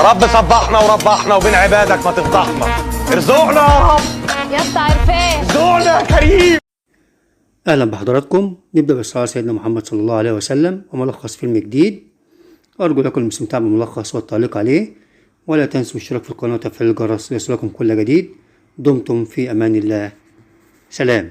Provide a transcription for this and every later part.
رب صبحنا وربحنا وبين عبادك ما تفضحنا. ارزقنا يا رب. يا اسطى عرفان ارزقنا يا كريم. أهلا بحضراتكم. نبدأ بالصلاة على سيدنا محمد صلى الله عليه وسلم وملخص فيلم جديد. أرجو لكم الاستمتاع بالملخص والتعليق عليه، ولا تنسوا الاشتراك في القناة وتفعيل الجرس ليصلكم كل جديد. دمتم في أمان الله. سلام.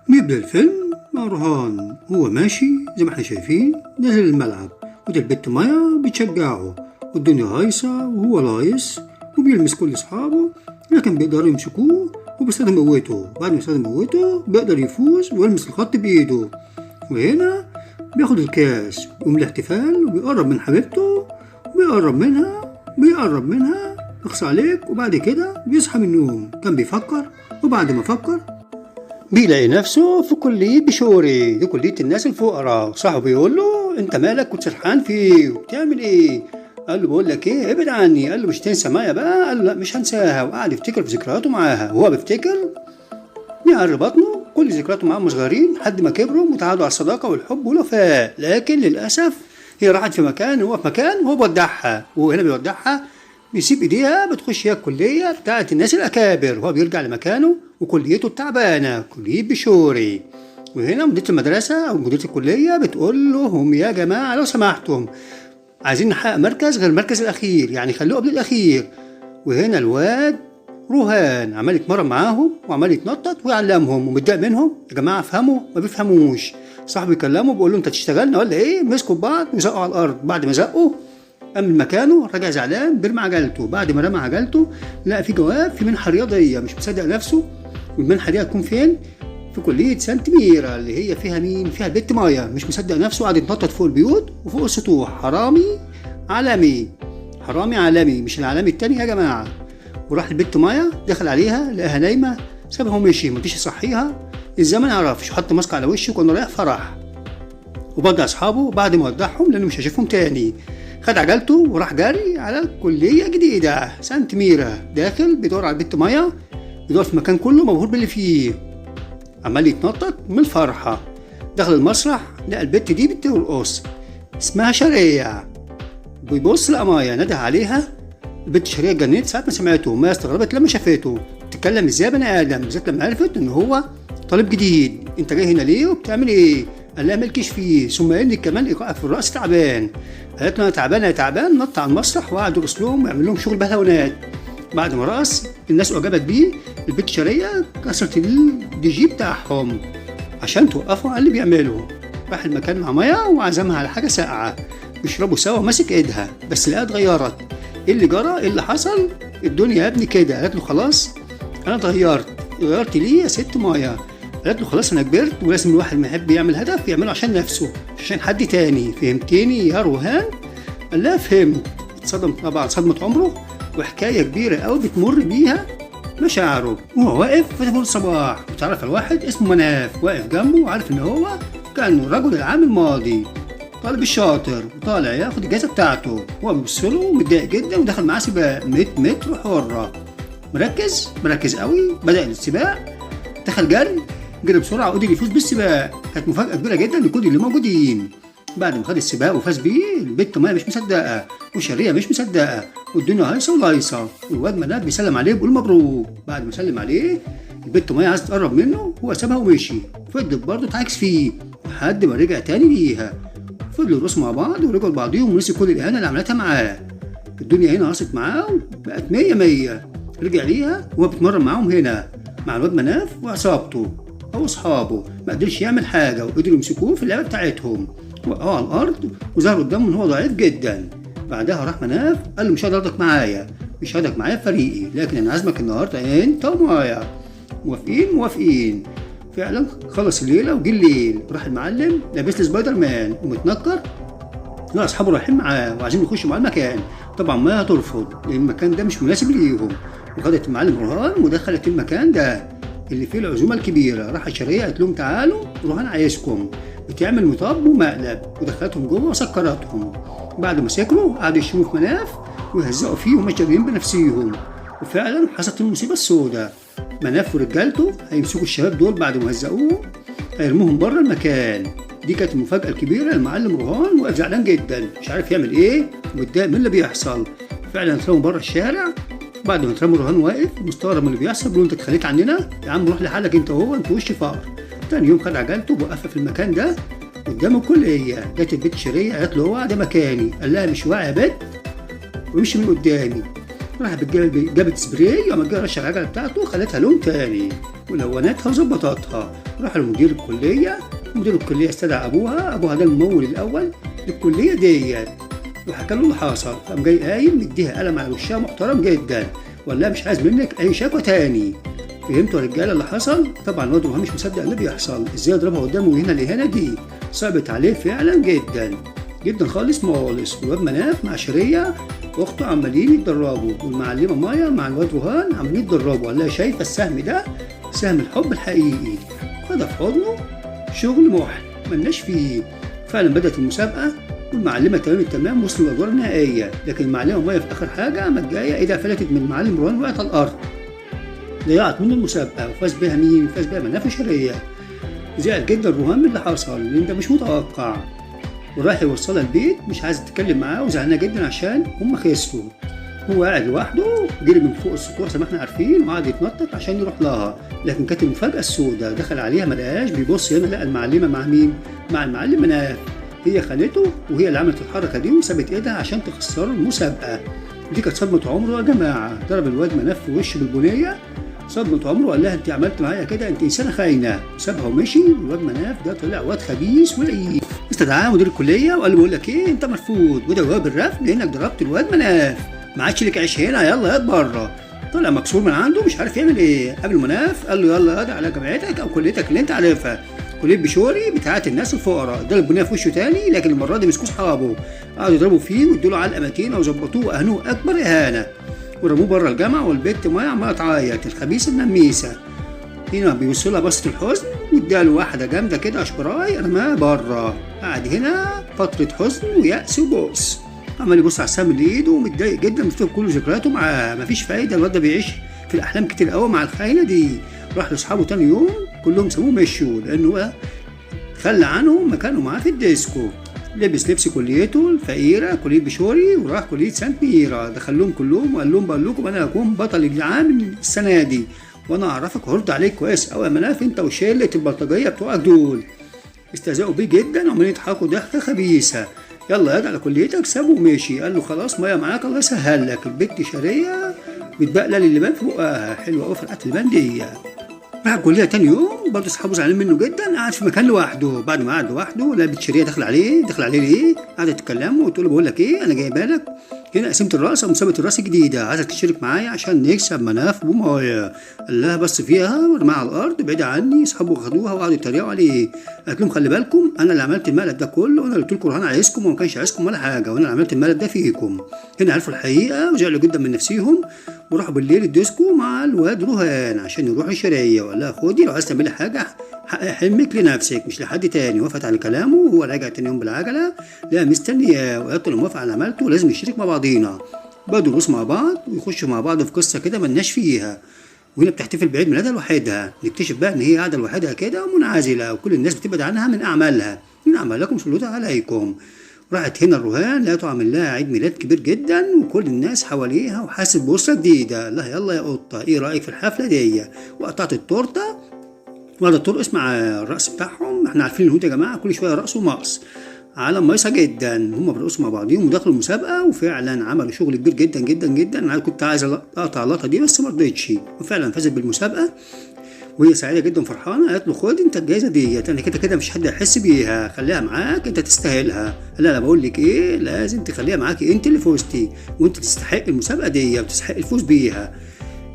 بيبدأ الفيلم مع رهان هو ماشي زي ما احنا شايفين نازل الملعب، وده البت مايا بتشجعه، والدنيا هايصة وهو لايص وبيلمس كل أصحابه، لكن بيقدروا يمسكوه وبيستخدم قوته. بعد ما يستخدم قوته بيقدر يفوز ويلمس الخط بإيده، وهنا بياخد الكاس ويقوم الاحتفال وبيقرب من حبيبته بيقرب منها اخص عليك. وبعد كده بيصحى من النوم، كان بيفكر، وبعد ما فكر بيلاقي نفسه في كلية بشوري، دي كلية الناس الفقراء. صاحبه بيقول له انت مالك كنت سرحان فيه وبتعمل ايه؟ قال له بقول لك ايه، ابعد عني. قال له مش تنسى مايا بقى؟ قال له لا مش هنساها. وقعد يفتكر في ذكرياته معاها، وهو بيفتكر بيعر بطنه كل ذكرياته معاهم صغيرين لحد ما كبروا وتعادوا على الصداقة والحب والوفاء. لكن للأسف هي راحت في مكان وهو في مكان، وهو بيودعها، وهو هنا بيودعها بيسيب ايديها بتخش هي الكلية بتاعت الناس الأكابر، وهو بيرجع لمكانه وكليته التعبانة كلية بشوري. وهنا مديرة المدرسة أو مديرة الكلية بتقول لهم يا جماعة لو سمحتم عايزين نحقق مركز غير المركز الأخير، يعني خلوه قبل الأخير. وهنا الواد روهان عمال يتمرن معاهم وعمال يتنطط ويعلمهم ومتضايق منهم. يا جماعة افهموا، ما بيفهموش. صاحبه يكلمه بيقول له انت تشتغلنا ولا ايه؟ مسكوا ببعض وزقوا على الأرض. بعد ما زقوا قام من مكانه رجع زعلان بيرمي عجلته. بعد ما رمى عجلته لقى في جواب في منحة رياضية، مش مصدق نفسه. والمنحة دي هتكون فين؟ في كلية سانت ميرا اللي هي فيها مين؟ فيها البت مايا. مش مصدق نفسه، قعد يتنطط فوق البيوت وفوق السطوح. حرامي عالمي مش العالمي التاني يا جماعة. وراح البت مايا دخل عليها لقاها نايمة، سابها ومشي، مرضيش يصحيها. ازاي ما نعرفش، حط ماسك على وشه وكان رايح فرح. وبدأ أصحابه بعد ما ودعهم لأنه مش هيشوفهم تاني، خد عجلته وراح جري على كلية جديدة سانت ميرا. داخل بيدور على البت مايا، بيدور في المكان كله مبهور باللي فيه، عمال يتنطط من الفرحة. دخل المسرح لقى البت دي بترقص اسمها شريع. بيبص لقى مايا نده عليها. البت شريع اتجننت ساعة ما سمعته. مايا استغربت لما شافته، بتتكلم ازاي بني آدم، بالذات لما عرفت ان هو طالب جديد. انت جاي هنا ليه وبتعمل ايه؟ قال لها مالكيش فيه، ثم انك كمان ايقاع في الرأس تعبان. قالت له انا تعبان. نط على المسرح وقعد يرقص لهم ويعمل لهم شغل بهلوانات. بعد ما رقص الناس اعجبت بيه، البت شرية كسرت الدي جي بتاعهم عشان توقفوا على اللي بيعملوا. راح المكان مع مايا وعزمها على حاجة ساقعة بيشربوا سوا وماسك ايدها، بس لقاها اتغيرت. ايه اللي جرى؟ ايه اللي حصل؟ الدنيا يا ابني كده. قالت له خلاص انا اتغيرت ليه يا ست مايا؟ قالت له خلاص انا كبرت ولازم الواحد ما يحب يعمل هدف يعمله عشان نفسه مش عشان حد تاني. فهمتني يا روهان؟ قال لها فهمت. اتصدم طبعا صدمة عمره وحكاية كبيرة قوي بتمر بيها مشاعره. وهو واقف في تليفون الصباح وتعرف على واحد اسمه مناف واقف جنبه وعارف ان هو كان رجل العام الماضي طالب الشاطر وطالع ياخد الجائزة بتاعته. هو بيبص له متضايق جدا ودخل معاه سباق 100 متر حرة. مركز قوي. بدأ السباق، دخل جري بسرعة وقدر يفوز بالسباق. كانت مفاجأة كبيرة جدا لكل اللي موجودين. بعد ما خد السباق وفاز بيه، البت مايا مش مصدقة وشرية مش مصدقة، والدنيا هايصة ولايصة. والواد مناد بيسلم عليه بيقول مبروك. بعد ما سلم عليه البت مايا عايزة تقرب منه، هو سابها ومشي. فضلت برضه تعاكس فيه لحد ما رجع تاني ليها. فضلوا يرقصوا مع بعض ورجعوا لبعضيهم ونسي كل الإهانة اللي عملتها معاه. الدنيا هنا قصت معاه وبقت 100. رجع ليها وهو بيتمرن معاهم هنا مع الواد مناف وعصابته أو أصحابه. ما قدرش يعمل حاجة وقدروا يمسكوه في اللعبة بتاعتهم، وقعوا على الأرض وظهر قدامهم إن هو ضعيف جدا. بعدها راح مناف قال له مش هقدرك معايا، مش هقدرك معايا في فريقي، لكن أنا عازمك النهاردة أنت ومايا. موافقين. فعلا خلص الليلة وجه الليل. راح المعلم لابس سبايدر مان ومتنكر، لا أصحابه رايحين معاه وعايزين يخشوا معاه المكان. طبعا مايا هترفض لأن المكان ده مش مناسب ليهم، وخدت المعلم روهان ودخلت المكان ده اللي فيه العزومة الكبيرة. راحت شرية قالت لهم تعالوا روهان عايزكم، بتعمل مطب ومقلب، ودخلتهم جوه وسكرتهم. بعد ما سكروا قعدوا يشموا في مناف ويهزقوا فيه ومش جايين بنفسيهم. وفعلا حصلت المصيبة السوداء. مناف ورجالته هيمسكوا الشباب دول بعد ما هزقوهم، هيرموهم بره المكان. دي كانت المفاجأة الكبيرة. المعلم رهان واقف زعلان جدا مش عارف يعمل ايه ومتضايق من اللي بيحصل. فعلا اترموا بره الشارع. بعد ما اترموا رهان واقف مستغرب من اللي بيحصل، بيقول انت اتخليت عننا يا عم، روح لحالك انت وهو، انت وش فقر. تاني يوم خد عجلته ووقفها في المكان ده قدام الكلية. جت البت شيرية قالت له اوعى ده مكاني، قال لها مش واعي يا بت ومشي من قدامي. راحت جابت سبراي وقامت جايه رشه العجله بتاعته وخلتها لون تاني ولونتها وظبطتها. راح لمدير الكليه، مدير الكليه استدعى ابوها ده الممول الاول للكليه ديت، وحكى له اللي حصل. قام جاي قايم مديها قلم على وشها محترم جدا وقال لها مش عايز منك اي شكوى تاني. فهمتوا يا رجاله اللي حصل؟ طبعا الواد رهان مش مصدق اللي بيحصل، ازاي اضربها قدامه هنا الاهانه دي؟ صعبت عليه فعلا جدا جدا خالص مالص. والواد مناف مع شيرية واخته عمالين يتدربوا، والمعلمه مايا مع الواد رهان عمالين يتدربوا. قال لها شايفه السهم ده؟ سهم الحب الحقيقي. خدها في حضنه، شغل محن ملناش فيه. فعلا بدات المسابقه والمعلمه تمام التمام، وصلوا للادوار النهائيه. لكن المعلمه مايا في اخر حاجه قامت جايه ايدها فلتت من المعلم رهان وقعت على الارض، ضيعت منه المسابقه. وفاز بها مين؟ فاز بها مناف وشيرية. زعل جدا رهان من اللي حصل لان ده مش متوقع، وراح يوصلها البيت مش عايز تتكلم معاه وزعلانه جدا عشان هم خسروا. هو قاعد لوحده، جري من فوق السطوح زي ما احنا عارفين وقعد يتنطط عشان يروح لها. لكن كانت المفاجاه السوداء، دخل عليها ما لقاهاش، بيبص هنا لقى المعلمه مع مين؟ مع المعلم مناف. هي خلته وهي اللي عملت الحركه دي وسابت ايدها عشان تخسروا المسابقه. دي كانت صدمه عمره يا جماعه. ضرب الواد مناف في وشه بالبنيه صدمة عمره وقال لها انت عملت معايا كده، انت انسانه خاينه. وسابها ومشي. والواد مناف ده طلع واد خبيث ولئيم. استدعاه مدير الكليه وقال له بقول لك ايه، انت مرفوض وده جواب الرفض لانك ضربت الواد مناف، ما عادش لك عيش هنا، يلا يا بره. طلع مكسور من عنده مش عارف يعمل ايه. قابل مناف قال له يلا يا على جامعتك او كليتك اللي انت عارفها، كليه بشوري بتاعت الناس الفقراء. ده البنيه في وشه تاني، لكن المره دي مسكوا اصحابه قعدوا يضربوا فيه وادوا له علقه متينه وظبطوه واهانوه اكبر اهانه ورموه بره الجامعه. والبت مايا عماله تعيط الخبيثه النميسه. هنا بيوصلها بصة الحزن واداله واحدة جامدة كده اشبراي رماها بره. قعد هنا فترة حزن ويأس وبؤس، عمال يبص على السهم اللي ايده ومتضايق جدا، مفتكر كل ذكرياته معاه. مفيش فايدة، الواد ده بيعيش في الأحلام كتير قوي مع الخاينة دي. راح لأصحابه تاني يوم كلهم سابوه مشوا لأنه خلى عنهم مكانه معاه في الديسكو. لبس لبس كليته الفقيرة كلية بشوري وراح كلية سانت ميرا. دخلهم كلهم وقال لهم بقول لكم أنا هكون بطل العام السنة دي، وانا اعرفك وهرد عليك كويس قوي يا مناف انت وشله البلطجيه بتوعك دول. استهزأوا بيه جدا وعمالين يضحكوا ضحكه خبيثه. يلا يا على كليتك. سابه ومشي. قال له خلاص مايا معاك الله يسهل لك. البت شيرية بتبقلل اللبان في بقها، حلوه قوي فرقه اللبان دي. راح الكليه تاني يوم برضه اصحابه زعلانين منه جدا، قعد في مكان لوحده. بعد ما قعد لوحده لقى البت شيرية دخل عليه ليه؟ قعدت تتكلموا وتقول له بقول لك ايه، انا جايبه لك هنا قسيمة الراس او مسابقة الراس الجديدة، عايزك تشترك معايا عشان نكسب مناف ومايا. قال لها بص فيها ورماها على الارض بعيدة عني. اصحابه خدوها وقعدوا يتريقوا عليه. قالت لهم خلي بالكم انا اللي عملت المقلب ده كله، وانا اللي قلت لكم رهان عايزكم وما كانش عايزكم ولا حاجة، وانا اللي عملت المقلب ده فيكم. هنا عرفوا الحقيقة وزعلوا جدا من نفسيهم وراحوا بالليل الديسكو مع الواد رهان عشان يروحوا شيرية. وقال لها خدي لو عايز تعملي حاجة حقق حلمك لنفسك مش لحد تاني. وافقت على كلامه وهو راجع تاني يوم بالعجلة لا مستنياه، وقالت له موافقة على عملته ولازم نشترك مع بعضينا. بدوا يرقصوا مع بعض ويخشوا مع بعض في قصة كده ملناش فيها. وهنا بتحتفل بعيد ميلادها لوحدها. نكتشف بقى ان هي قاعدة لوحدها كده ومنعزلة وكل الناس بتبعد عنها من اعمالها. من اعمالكم سلوتها عليكم. راحت هنا الرهان لقيته عامل لها عيد ميلاد كبير جدا وكل الناس حواليها وحاسس بأسرة جديدة. لا يلا يا قطة ايه رأيك في الحفلة دي؟ وقطعت التورتة وقعدت ترقص مع الرقص بتاعهم. احنا عارفين الهود يا جماعة كل شوية رقص ومقص، عالم مايصة جدا. هم بيرقصوا مع بعضهم ودخلوا المسابقة وفعلا عملوا شغل كبير جدا جدا جدا. انا كنت عايز اقطع اللقطة دي بس ما رضيتش، وفعلا فازت بالمسابقة وهي سعيدة جدا فرحانة. قالت له خد انت الجايزة ديت، انا كده كده مش حد هيحس بيها، خليها معاك انت تستاهلها. لا انا بقول لك ايه، لازم تخليها معاكي انت اللي فزتي وانت تستحق المسابقة دي وتستحق الفوز بيها.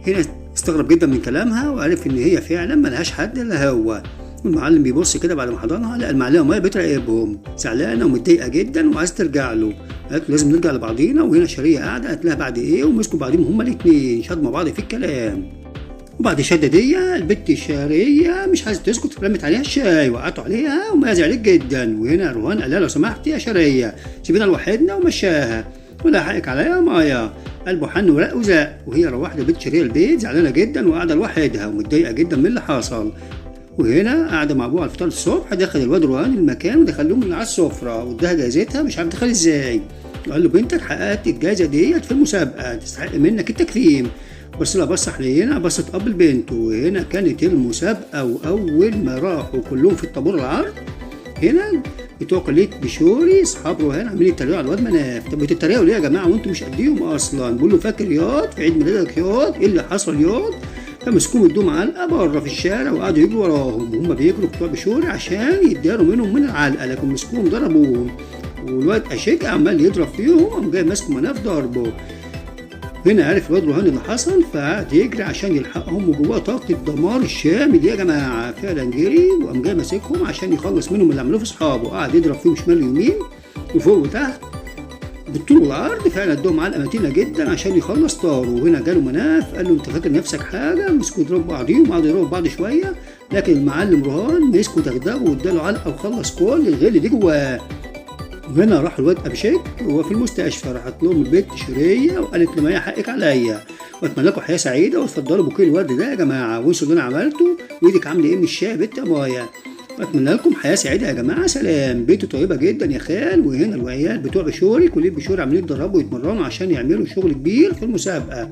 هنا استغرب جدا من كلامها وعرف ان هي فعلا ملهاش حد الا هو. والمعلم بيبص كده بعد ما حضنها لقى المعلمه مايا بتراقبهم، زعلانه ومتضايقه جدا وعايزه ترجع له. قالت له لازم نرجع لبعضينا. وهنا شيرية قاعده قالت لها بعد ايه، ومسكوا بعضهم هما الاثنين شدوا مع بعض في الكلام. وبعد الشده دي البت شيرية مش عايزه تسكت، رمت عليها الشاي وقعتوا عليها ومايا زعلت جدا. وهنا رهان قال لها لو سمحتي يا شيرية سيبينا لوحدنا ومشاها ولا حقك عليا يا مايا. قلبه حن ورق وزق. وهي روحت البت شيرية البيت زعلانه جدا وقاعده لوحدها ومتضايقه جدا من اللي حصل. وهنا قاعده مع ابوه على الفطار الصبح، دخل الواد روهان المكان ودخلهم من على السفره واداها جايزتها، مش عارف دخل ازاي. وقال له بنتك حققت الجايزه ديت في المسابقه، تستحق منك التكريم. بص لها بصه حنينه، بصت اب البنت. وهنا كانت المسابقه، واول ما راحوا كلهم في الطابور العرض، هنا بتوع كليه بشوري اصحاب روهان عاملين يتريقوا على الواد مناف. طب بتتريقوا ليه يا جماعه وانتم مش قديهم اصلا؟ بيقول له فاكر ياض في عيد ميلادك ياض ايه اللي حصل ياض؟ فمسكوهم ادوهم علقه بره في الشارع وقعدوا يجروا وراهم، وهم بيجروا بتوع بشوري عشان يداروا منهم من العلقه، لكن مسكوهم ضربوهم. والواد اشيك عمال يضرب فيهم، قام جاي ماسك مناف ضربه. هنا عرف الواد روهان اللي حصل، فقعد يجري عشان يلحقهم، وجواه طاقة الدمار الشامل يا جماعة. فعلا جري وقام جاي ماسكهم عشان يخلص منهم اللي عملوه في اصحابه، قعد يضرب فيهم شمال ويمين وفوق وتحت بالطول والعرض. فعلا ادوهم علقة متينة جدا عشان يخلص طاره. وهنا جاله مناف قال له انت فاكر نفسك حاجة؟ مسكوا يضربوا بعضيهم وقعدوا يضربوا بعض شوية، لكن المعلم روهان مسكوا دغدغه واداله علقة وخلص كل الغل اللي جواه. وهنا راح الواد ابشيك وهو في المستشفى، راحت لهم البنت شريه وقالت له ما حقك عليا، واتمنى لكم حياه سعيده وتفضلوا بوكيه الورد ده يا جماعه، وانسوا اللي انا عملته، وايدك عامله ايه من الشاي يا بنت يا مايا، واتمنى لكم حياه سعيده يا جماعه، سلام. بنت طيبه جدا يا خال. وهنا العيال بتوع بشوري كليه بشوري عاملين يتدربوا ويتمرنوا عشان يعملوا شغل كبير في المسابقه.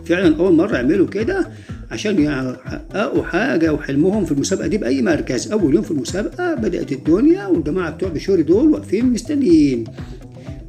فعلا اول مره يعملوا كده عشان يحققوا حاجه وحلمهم في المسابقه دي باي مركز. اول يوم في المسابقه بدات الدنيا والجماعه بتوع بشوري دول واقفين مستنيين.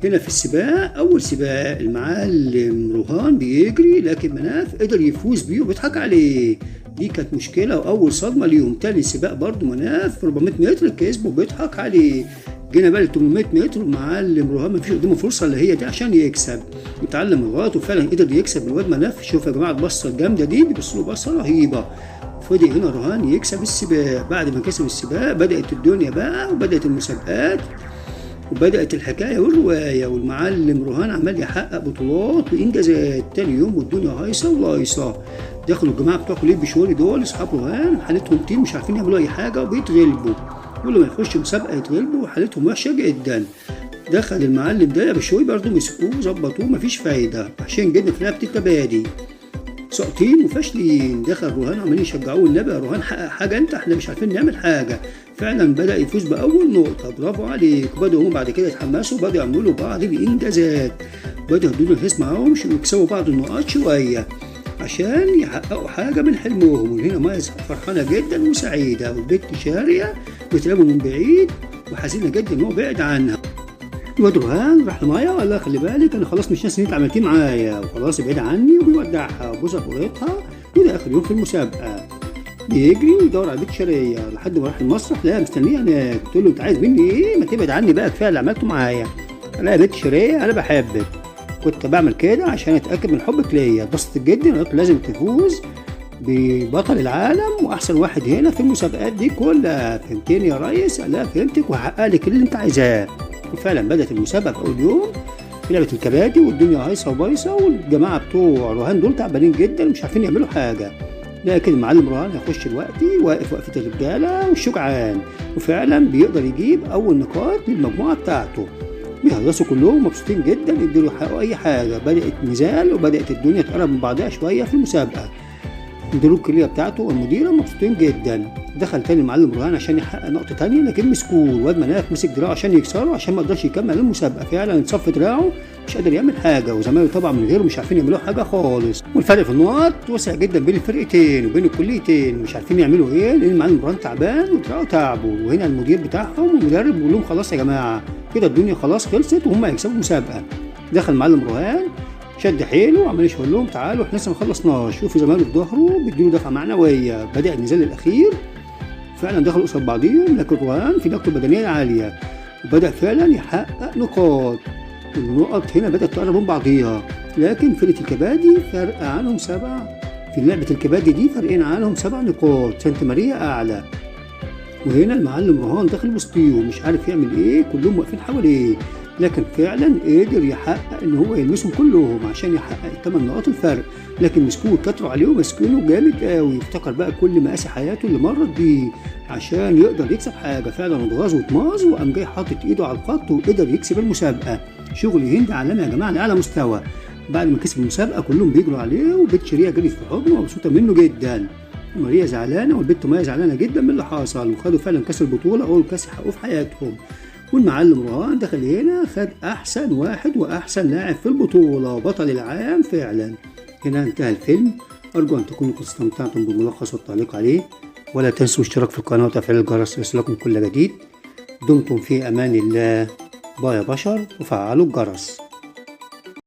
هنا في السباق، اول سباق المعلم روهان بيجري، لكن مناف قدر يفوز بيه وبيضحك عليه، دي كانت مشكله واول صدمه ليهم. تاني سباق برضه مناف 400 متر كسب وبيضحك عليه. جينا بقى ل 800 متر، المعلم روهان مفيش قدامه فرصه اللي هي دي عشان يكسب، اتعلم الغلط وفعلا قدر يكسب الواد مناف. شوف يا جماعه البصه الجامده دي، بيبصوا له بصه رهيبه. فضل هنا روهان يكسب السباق. بعد ما كسب السباق بدات الدنيا بقى وبدات المسابقات وبدات الحكايه والروايه، والمعلم روهان عمال يحقق بطولات وانجازات. تاني يوم والدنيا هايصه ولايصه، دخلوا الجماعه بتوع كليه بشوري دول اصحاب روهان حالتهم تيم مش عارفين يعملوا اي حاجه وبيتغلبوا، كل ما يخش مسابقه يتغلبوا وحالتهم وحشه جدا. دخل المعلم ده بشوي برضه مسكوه ظبطوه مفيش فايده، عشان جدا في لعبه الكبادي ساقطين وفاشلين. دخل روهان عمالين يشجعوه، النبي يا روهان حقق حاجه انت، احنا مش عارفين نعمل حاجه. فعلا بدا يفوز باول نقطه، برافو عليك. بداوا هم بعد كده يتحمسوا، بداوا يعملوا بعض الانجازات، بداوا يدوا الحس معاهم ويكسبوا بعض النقاط شويه عشان يحققوا حاجه من حلمهم. وهنا مايا فرحانه جدا وسعيده، والبنت شاريه بتراقبه من بعيد وحزينه جدا ان هو بعد عنها. الواد روهان راح لمايا وقال لها خلي بالك انا خلاص مش ناسي اللي انت عملتيه معايا، وخلاص بعيد عني، وبيودعها وبوسها في قريتها. وده اخر يوم في المسابقه، بيجري ويدور على بنت شريه لحد ما راح المسرح لقاها مستنيه هناك، بتقول له انت عايز مني ايه؟ ما تبعد عني بقى، كفايه اللي عملته معايا. قال لها يا بنت شريه انا بحبك، كنت بعمل كده عشان اتاكد من حبك ليا. اتبسطت جدا وقلت لازم تفوز ببطل العالم واحسن واحد هنا في المسابقات دي كلها، فهمتني يا ريس؟ قال لها فهمتك وهحقق لك اللي انت عايزاه. وفعلا بدات المسابقه في اول يوم في لعبه الكبادي، والدنيا هايصه وبايصه، والجماعه بتوع روهان دول تعبانين جدا ومش عارفين يعملوا حاجه. لكن المعلم روهان هيخش دلوقتي واقف وقفه الرجاله والشجعان، وفعلا بيقدر يجيب اول نقاط للمجموعه بتاعته. بيهيصوا كلهم مبسوطين جدا، يقدروا يحققوا اي حاجه. بدات نزال وبدات الدنيا تقرب من بعضها شويه في المسابقه. مدير الكليه بتاعته والمديره مبسوطين جدا. دخل تاني المعلم روهان عشان يحقق نقطه تانيه، لكن مسكوه. الواد مناف مسك دراعه عشان يكسره عشان ما يقدرش يكمل المسابقه. فعلا اتصف دراعه مش قادر يعمل حاجه، وزمايله طبعا من غيره مش عارفين يعملوا حاجه خالص. والفرق في النقط وسع جدا بين الفرقتين وبين الكليتين، مش عارفين يعملوا ايه لان المعلم روهان تعبان ودراعه تعبه. وهنا المدير بتاعهم والمدرب بيقول لهم خلاص يا جماعه كده الدنيا خلاص خلصت وهم هيكسبوا المسابقه. دخل المعلم روهان شد حيله وعمال يشاور لهم تعالوا احنا لسه ما خلصناش. شوفوا زمايله في ظهره بيديله دفعه معنويه. بدا النزال الاخير، فعلا دخلوا قصاد بعضيهم، لكن روهان في لياقته البدنيه عاليه وبدا فعلا يحقق نقاط. النقط هنا بدات تقرب من بعضيها، لكن فرقه الكبادي فرق عنهم 7. في لعبه الكبادي دي فرقين عنهم 7 نقاط، سانتا ماريا اعلى. وهنا المعلم روهان داخل وسطيهم مش عارف يعمل ايه، كلهم واقفين حواليه، لكن فعلا قدر يحقق ان هو يلمسهم كلهم عشان يحقق 8 نقاط الفرق. لكن مسكوه كتروا عليه ومسكينه جامد قوي. افتكر بقى كل مقاسي حياته اللي مرت بيه عشان يقدر يكسب حاجه. فعلا اتغاظ واتماظ وقام جاي حاطط ايده على الخط وقدر يكسب المسابقه. شغل هند عالمي يا جماعه لاعلى مستوى. بعد ما كسب المسابقه كلهم بيجروا عليه، وبنت شريه جريت في حضنه ومبسوطه منه جدا. ماريا زعلانة والبت مايا زعلانة جدا من اللي حصل، وخدوا فعلا كاس البطولة، أول كاس يحققوه في حياتهم. والمعلم رهان دخل هنا خد أحسن واحد وأحسن لاعب في البطولة وبطل العام فعلا. هنا انتهى الفيلم. أرجو أن تكونوا قد استمتعتم بالملخص والتعليق عليه، ولا تنسوا الاشتراك في القناة وتفعيل الجرس ليصلكم كل جديد. دمتم في أمان الله. باي يا بشر، وفعلوا الجرس.